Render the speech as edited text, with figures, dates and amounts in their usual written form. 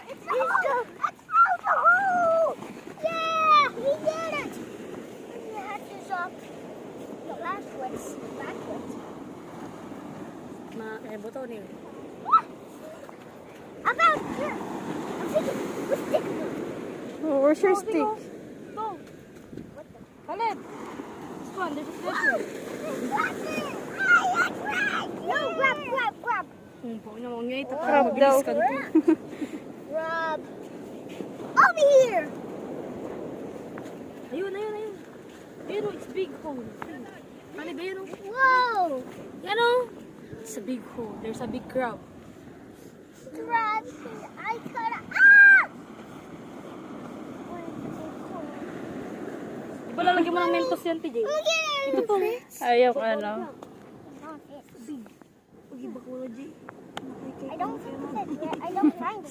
It's out the hole! Yeah! He did it! The hatches up. The last one's backwards. Buto niyo. About here. I'm thinking, what's stick? Oh, where's your stick? Go. Caleb. This one, there's a treasure. No, grab. Po niya mo ngayon Crab daw. Grab. Over here. Ayun. Ayun, oh, it's big hole. Caleb, ayun, oh. Whoa. Yan, oh. It's a big hole. There's a big crab. Grab. I cut it. Iba lalagyan mo ng mentos yan, PJ. Ito po. Ayaw ano. Big. Pag-iba ko na, J. I don't find it yet. I don't find it.